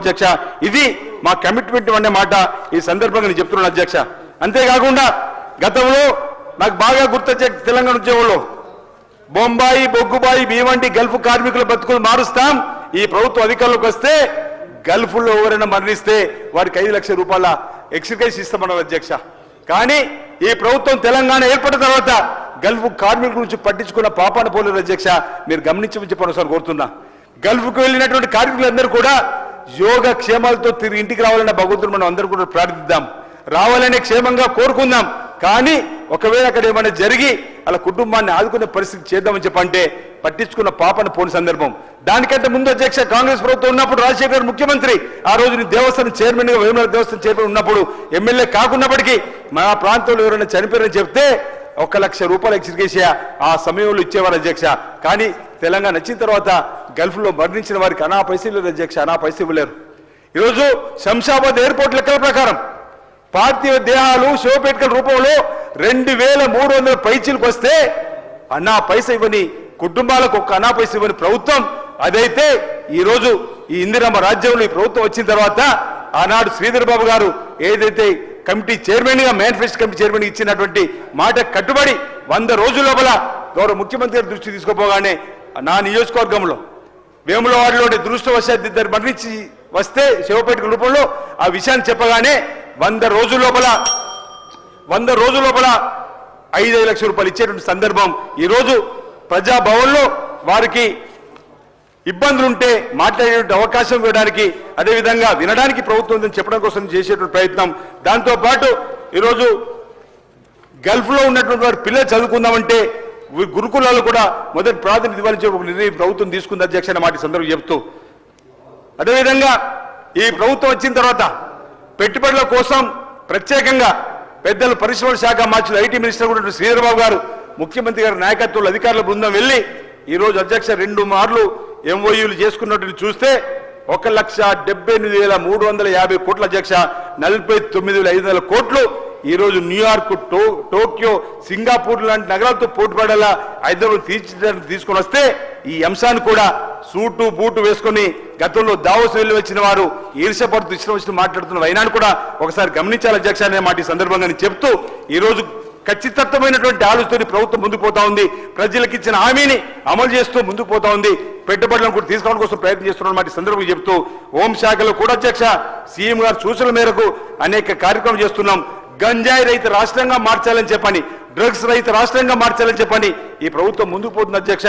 అధ్యక్ష ఇది మా కమిట్మెంట్ అనే మాట ఈ సందర్భంగా నేను చెప్తున్నాను అధ్యక్ష. అంతేకాకుండా గతంలో నాకు బాగా గుర్తొచ్చే తెలంగాణ ఉద్యోగంలో బొంబాయి బొగ్గుబాయి భీమండి గల్ఫ్ కార్మికుల బతుకులు మారుస్తాం, ఈ ప్రభుత్వం అధికారంలోకి వస్తే గల్ఫ్లో ఎవరైనా మరణిస్తే వారికి 5 లక్షల రూపాయల ఎక్స్గ్రేస్ ఇస్తామన్నారు అధ్యక్ష. కానీ ఈ ప్రభుత్వం తెలంగాణ ఏర్పడిన తర్వాత గల్ఫ్ కార్మికుల గురించి పట్టించుకున్న పాపాన పోలేదు అధ్యక్ష. మీరు గమనించమని చెప్పండి ఒకసారి కోరుతున్నా. గల్ఫ్కు వెళ్ళినటువంటి కార్మికులందరూ కూడా యోగ క్షేమాలతో తిరిగి ఇంటికి రావాలన్న భగవంతుడు మనం అందరూ కూడా ప్రార్థిద్దాం, రావాలనే క్షేమంగా కోరుకుందాం. కానీ ఒకవేళ అక్కడ ఏమైనా జరిగి అలా కుటుంబాన్ని ఆదుకునే పరిస్థితి చేద్దామని చెప్పంటే పట్టించుకున్న పాపను పోని సందర్భం. దానికంటే ముందు అధ్యక్ష కాంగ్రెస్ ప్రభుత్వం ఉన్నప్పుడు రాజశేఖర్ గారు ముఖ్యమంత్రి, ఆ రోజు నేను దేవస్థానం చైర్మన్గా వేములవాడ దేవస్థానం చైర్మన్ ఉన్నప్పుడు ఎమ్మెల్యే కాకున్నప్పటికీ మా ప్రాంతంలో ఎవరైనా చనిపోయారని చెప్తే 1 లక్ష రూపాయలు ఎక్స్గ్రేషియా ఆ సమయంలో ఇచ్చేవారు అధ్యక్ష. కానీ తెలంగాణ వచ్చిన తర్వాత గల్ఫ్లో మరణించిన వారికి అనా పైసలు లేదు అధ్యక్ష, అనా పైసలు ఇవ్వలేరు. ఈరోజు శంషాబాద్ ఎయిర్పోర్ట్ లెక్కల ప్రకారం పార్థివ దేహాలు శివపేటకల రూపంలో 2300 పైచీలకు వస్తే అన్నా పైస ఇవ్వని కుటుంబాలకు ఒక్క అనా పైస ఇవ్వని ప్రభుత్వం అదైతే ఈరోజు ఈ ఇందిరమ్మ రాజ్యంలో ఈ ప్రభుత్వం వచ్చిన తర్వాత ఆనాడు శ్రీధర్ బాబు గారు ఏదైతే కమిటీ చైర్మన్గా మేనిఫెస్టో కమిటీ చైర్మన్ ఇచ్చినటువంటి మాట కట్టుబడి 100 రోజుల లోపల గౌరవ ముఖ్యమంత్రి గారి దృష్టి తీసుకుపోగానే నా నియోజకవర్గంలో వేములవాడలోని దురదృష్టవశాత్తు ఇద్దరు మరణించి వస్తే శివపేట రూపంలో ఆ విషయాన్ని చెప్పగానే 100 రోజుల లోపల 5 లక్షల రూపాయలు ఇచ్చేటువంటి సందర్భం. ఈరోజు ప్రజాభవన్లో వారికి ఇబ్బందులుంటే మాట్లాడేటువంటి అవకాశం ఇవ్వడానికి, అదేవిధంగా వినడానికి ప్రభుత్వం చెప్పడం కోసం చేసేటువంటి ప్రయత్నం. దాంతోపాటు ఈరోజు గల్ఫ్లో ఉన్నటువంటి వారి పిల్లలు చదువుకుందామంటే గురుకులాలు కూడా మొదటి ప్రాధాన్యత ఇవ్వాలని చెప్పి ఒక నిర్ణయం ప్రభుత్వం తీసుకుంది అధ్యక్ష అనే మాట సందర్భం చెప్తూ, అదేవిధంగా ఈ ప్రభుత్వం వచ్చిన తర్వాత పెట్టుబడుల కోసం ప్రత్యేకంగా పెద్దలు పరిశ్రమల శాఖ మార్చులు ఐటీ మినిస్టర్ కూడా శ్రీధర్ బాబు గారు ముఖ్యమంత్రి గారి నాయకత్వంలో అధికారుల బృందం వెళ్ళి ఈరోజు అధ్యక్ష 2 మార్లు ఎంఓయూలు చేసుకున్నట్టు చూస్తే 1,78,350 కోట్ల అధ్యక్ష, 49,500 కోట్లు ఈరోజు న్యూయార్క్, టోక్యో, సింగపూర్ లాంటి నగరాలతో పోటీపడేలా హైదరాబాద్ తీసుకొని వస్తే ఈ అంశాన్ని కూడా సూటు బూటు వేసుకొని గతంలో దావోస్ వెళ్ళి వచ్చిన వారు ఈర్ష్యపడుతూ ఇష్టం వచ్చిన మాట్లాడుతున్న వైనాన్ని కూడా ఒకసారి గమనించాలి అధ్యక్ష అనే మాట ఈ సందర్భంగా చెప్తూ ఈరోజు ఖచ్చితత్వమైనటువంటి ఆలోచనతో ప్రభుత్వం ముందుకు పోతా ఉంది, ప్రజలకు ఇచ్చిన హామీని అమలు చేస్తూ ముందుకు పోతా ఉంది, పెట్టుబడులను కూడా తీసుకోవడం కోసం ప్రయత్నం చేస్తున్న మాట సందర్భంగా చెప్తూ హోంశాఖలో కూడా అధ్యక్ష సీఎం గారు సూచనల మేరకు అనేక కార్యక్రమాలు చేస్తున్నాం. గంజాయి రహిత రాష్ట్రంగా మార్చాలని చెప్పని, డ్రగ్స్ రహిత రాష్ట్రంగా మార్చాలని చెప్పని ఈ ప్రభుత్వం ముందుకు పోతుంది అధ్యక్ష.